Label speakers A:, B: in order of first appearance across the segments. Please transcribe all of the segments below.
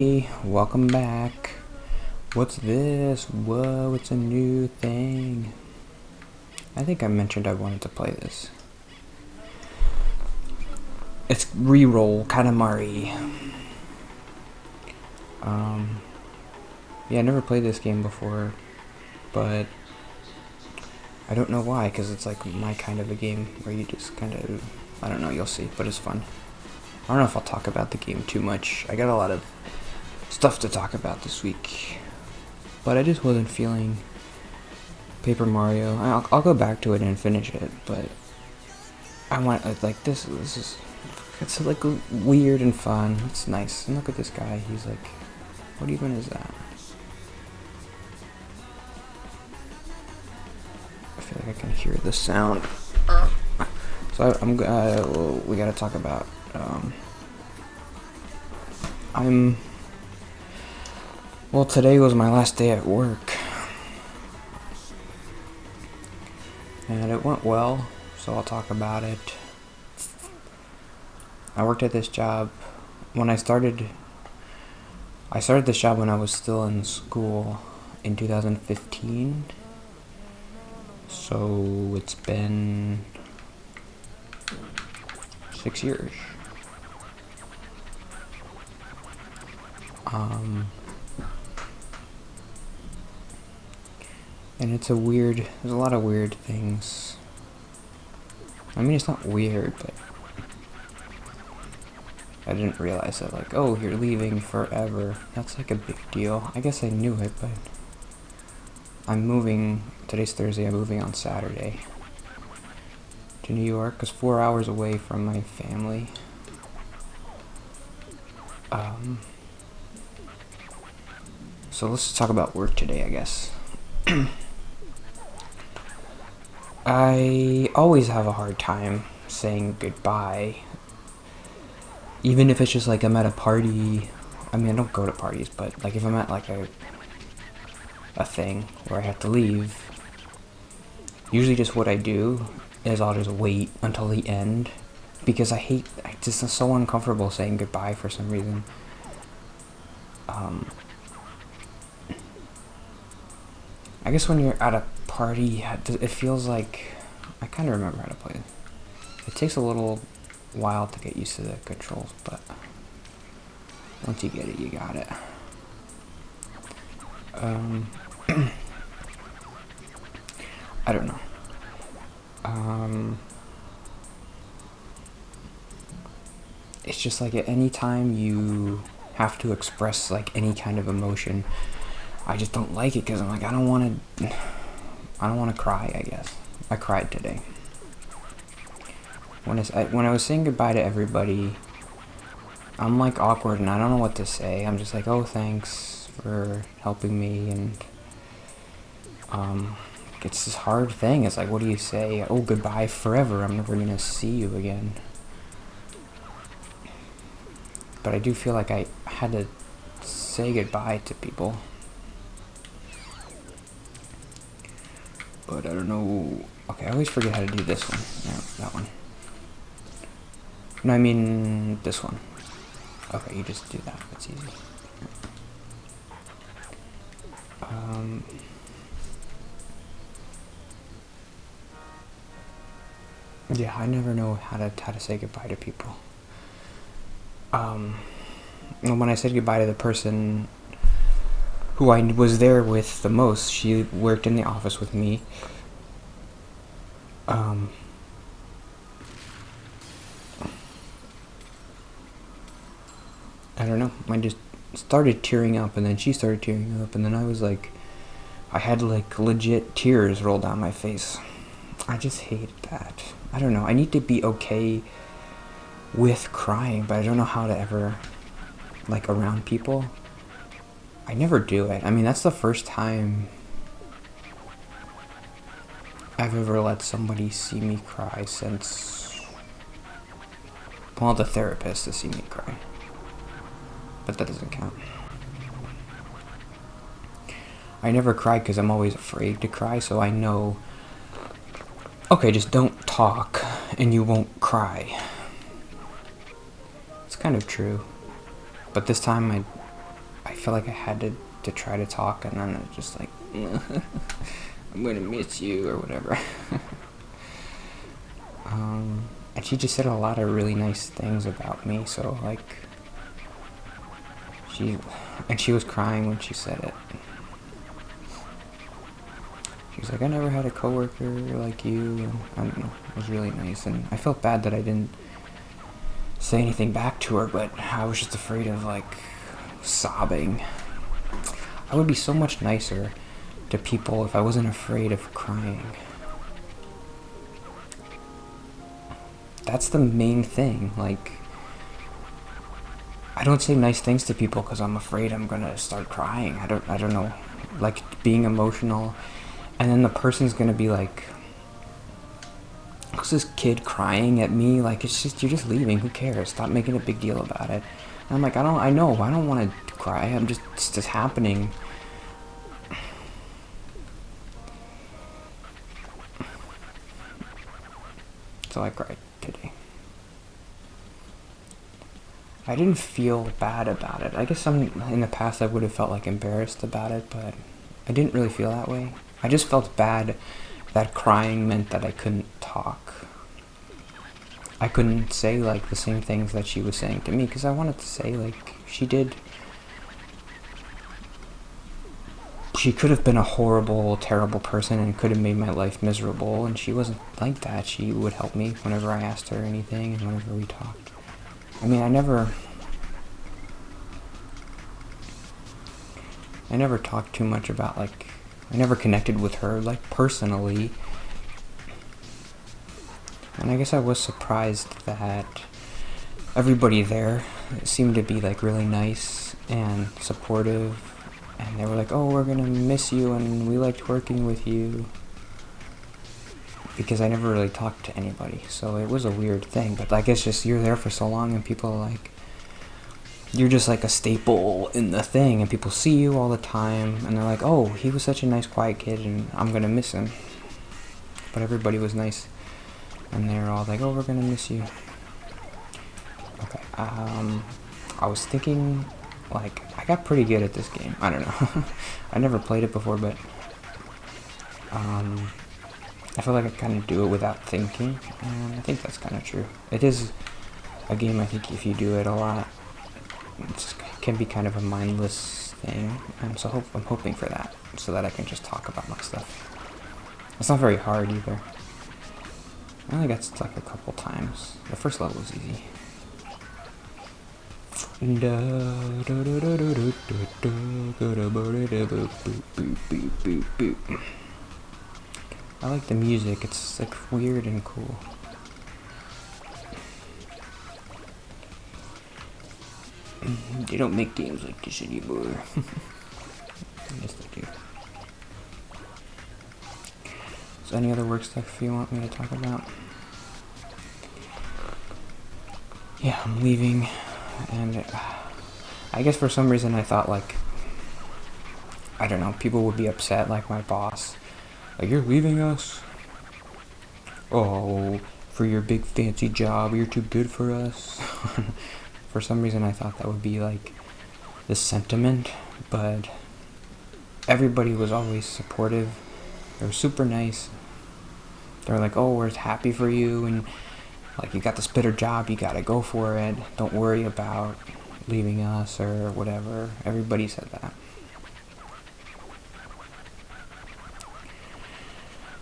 A: Hey, welcome back. What's this? Whoa, it's a new thing. I think I mentioned I wanted to play this. It's Reroll, Katamari. Yeah, I never played this game before, but I don't know why, because it's like my kind of a game where you just kind of, I don't know, you'll see, but it's fun. I don't know if I'll talk about the game too much. I got a lot of stuff to talk about this week, but I just wasn't feeling Paper Mario. I'll go back to it and finish it, but I want like this is it's like weird and fun. It's nice. And look at this guy. He's like, what even is that? I feel like I can hear the sound. So we gotta talk about. Well, today was my last day at work, and it went well, so I'll talk about it. I worked at this job when I started this job when I was still in school in 2015. So it's been 6 years. And there's a lot of weird things. I mean, it's not weird, but I didn't realize that, like, oh, you're leaving forever. That's like a big deal. I guess I knew it, but I'm moving, today's Thursday, I'm moving on Saturday to New York, because 4 hours away from my family. So let's just talk about work today, I guess. I always have a hard time saying goodbye, even if it's just like I'm at a party. I mean, I don't go to parties, but like if I'm at like a thing where I have to leave, usually just what I do is I'll just wait until the end, because I just am so uncomfortable saying goodbye for some reason. I guess when you're at a party, it feels like, I kind of remember how to play it. It takes a little while to get used to the controls, but once you get it, you got it. I don't know. It's just like at any time you have to express like any kind of emotion, I just don't like it, because I'm like, I don't want to cry, I guess. I cried today. When I was saying goodbye to everybody, I'm like awkward and I don't know what to say. I'm just like, oh, thanks for helping me, and it's this hard thing. It's like, what do you say? Oh, goodbye forever. I'm never gonna see you again. But I do feel like I had to say goodbye to people. But I don't know. Okay, I always forget how to do this one. No, that one. No, I mean this one. Okay, you just do that. That's easy. Yeah, I never know how to say goodbye to people. When I said goodbye to the person who I was there with the most, she worked in the office with me. I don't know. I just started tearing up, and then she started tearing up, and then I was like, I had like legit tears roll down my face. I just hate that. I don't know. I need to be okay with crying, but I don't know how to ever, like, around people. I never do it. I mean, that's the first time I've ever let somebody see me cry since, well, the therapist to see me cry. But that doesn't count. I never cry because I'm always afraid to cry, so I know, okay, just don't talk and you won't cry. It's kind of true. But this time I feel like I had to try to talk, and then it just like, I'm gonna miss you, or whatever. And she just said a lot of really nice things about me, so like, she was crying when she said it. She was like, I never had a coworker like you, and I don't know, it was really nice, and I felt bad that I didn't say anything back to her, but I was just afraid of like sobbing. I would be so much nicer to people if I wasn't afraid of crying. That's the main thing. Like, I don't say nice things to people because I'm afraid I'm gonna start crying. I don't know, like being emotional, and then the person's gonna be like, "Who's this kid crying at me?" Like, it's just, you're just leaving. Who cares? Stop making a big deal about it. And I'm like, I don't want to cry. It's just happening. So I cried today. I didn't feel bad about it. I guess in the past I would have felt like embarrassed about it, but I didn't really feel that way. I just felt bad that crying meant that I couldn't talk. I couldn't say like the same things that she was saying to me, because I wanted to say like she could have been a horrible, terrible person and could have made my life miserable, and she wasn't like that. She would help me whenever I asked her anything and whenever we talked. I mean, I never talked too much about, like, I never connected with her, like, personally. And I guess I was surprised that everybody there seemed to be, like, really nice and supportive. And they were like, oh, we're gonna miss you and we liked working with you. Because I never really talked to anybody, so it was a weird thing. But I guess just you're there for so long and people are like, you're just like a staple in the thing, and people see you all the time and they're like, oh, he was such a nice, quiet kid and I'm gonna miss him. But everybody was nice and they're all like, oh, we're gonna miss you. Okay, I was thinking, like, I got pretty good at this game. I don't know. I never played it before, but I feel like I kind of do it without thinking, and I think that's kind of true. It is a game, I think, if you do it a lot, it can be kind of a mindless thing, and so I'm hoping for that, so that I can just talk about my stuff. It's not very hard either. I only got stuck a couple times. The first level was easy. I like the music, it's like weird and cool. They don't make games like this anymore. Yes, they do. Is there any other work stuff you want me to talk about? Yeah, I'm leaving, and I guess for some reason I thought, like, I don't know, people would be upset, like my boss. Like, you're leaving us? Oh, for your big fancy job, you're too good for us. For some reason I thought that would be like the sentiment, but everybody was always supportive. They were super nice. They were like, oh, we're happy for you, and like, you got this better job, you gotta go for it. Don't worry about leaving us or whatever. Everybody said that.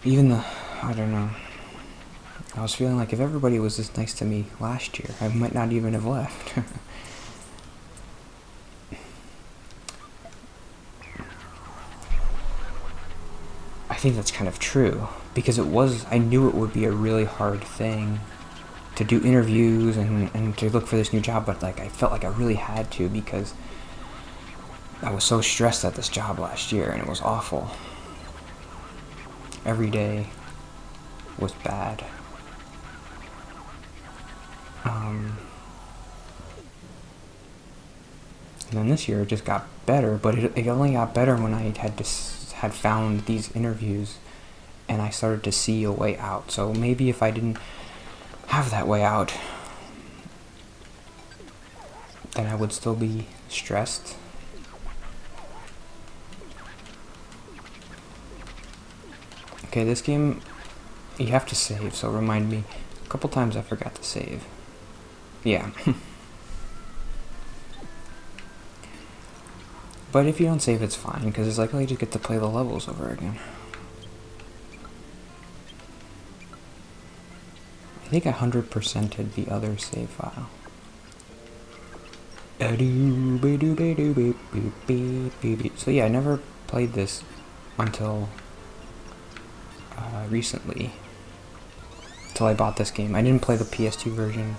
A: Even I don't know, I was feeling like if everybody was this nice to me last year, I might not even have left. I think that's kind of true, because I knew it would be a really hard thing to do interviews and to look for this new job, but like, I felt like I really had to, because I was so stressed at this job last year and it was awful. Every day was bad. And then this year it just got better, but it only got better when I had found these interviews and I started to see a way out. So maybe if I didn't have that way out, then I would still be stressed. Okay, this game, you have to save, so remind me. A couple times I forgot to save. Yeah. But if you don't save, it's fine, because it's like, oh, you just get to play the levels over again. I think I 100%ed the other save file. So yeah, I never played this until recently. Until I bought this game. I didn't play the PS2 version.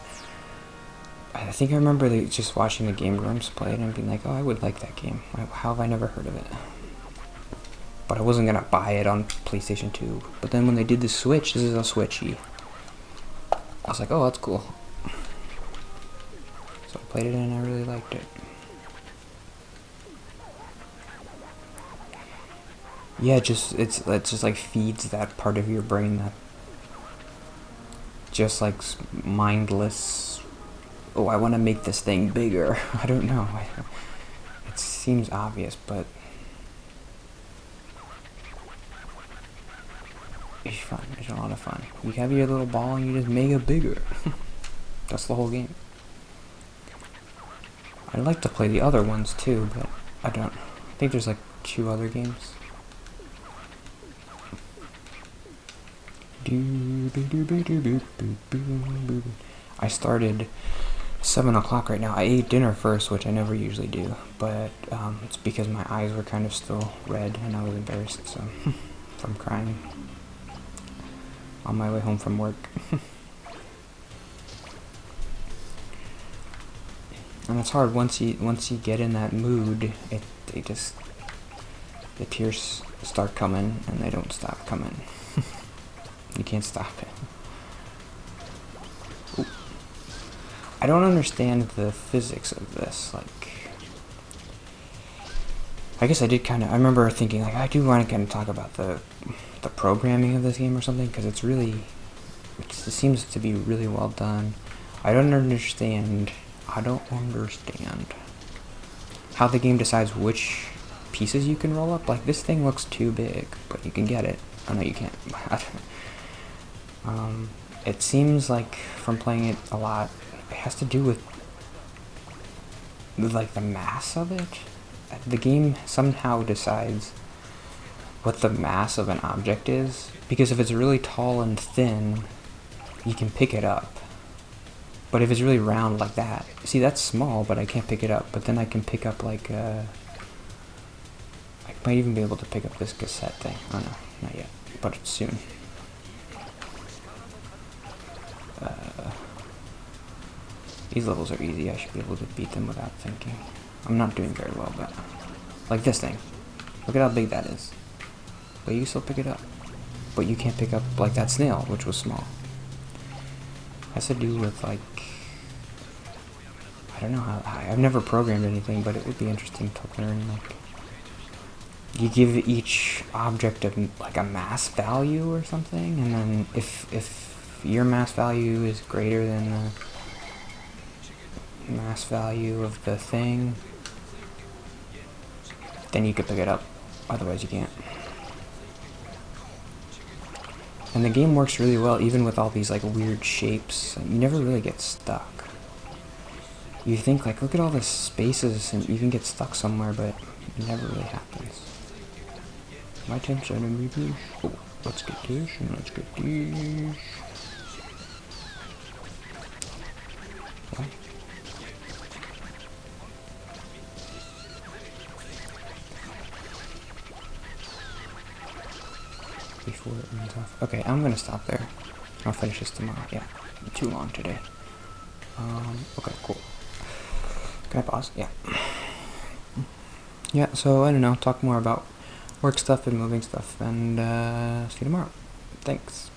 A: I think I remember just watching the Game Grumps play it and being like, oh, I would like that game. How have I never heard of it? But I wasn't gonna buy it on PlayStation 2. But then when they did the Switch, this is a Switchy. I was like, oh, that's cool. So I played it and I really liked it. Yeah, it just like feeds that part of your brain that just like mindless, oh, I want to make this thing bigger. I don't know. It seems obvious, but it's fun. It's a lot of fun. You have your little ball and you just make it bigger. That's the whole game. I'd like to play the other ones too, but I don't. I think there's like 2 other games. I started 7 o'clock right now. I ate dinner first, which I never usually do, but it's because my eyes were kind of still red and I was embarrassed from crying on my way home from work. And it's hard once you get in that mood. The tears start coming and they don't stop coming. You can't stop it. Ooh. I don't understand the physics of this. Like, I guess I remember thinking, like, I do want to kind of talk about the programming of this game or something, because it seems to be really well done. I don't understand how the game decides which pieces you can roll up. Like, this thing looks too big, but you can get it. Oh no, you can't. It seems like from playing it a lot, it has to do with like the mass of it. The game somehow decides what the mass of an object is, because if it's really tall and thin, you can pick it up. But if it's really round like that, see, that's small, but I can't pick it up. But then I can pick up like I might even be able to pick up this cassette thing. Oh no, not yet, but soon. These levels are easy. I should be able to beat them without thinking. I'm not doing very well, but like this thing. Look at how big that is. But you can still pick it up. But you can't pick up like that snail, which was small. Has to do with like, I don't know how. I've never programmed anything, but it would be interesting to learn. Like, you give each object like a mass value or something, and then if your mass value is greater than the mass value of the thing, then you could pick it up. Otherwise, you can't. And the game works really well, even with all these like weird shapes. You never really get stuck. You think like, look at all the spaces, and you can get stuck somewhere, but it never really happens. My 10 centimeters. Oh, let's get this, and let's get these. What? Before it runs off. Okay, I'm gonna stop there. I'll finish this tomorrow. Yeah, too long today. Okay, cool. Can I pause? Yeah. Yeah, so I don't know, talk more about work stuff and moving stuff, and see you tomorrow. Thanks.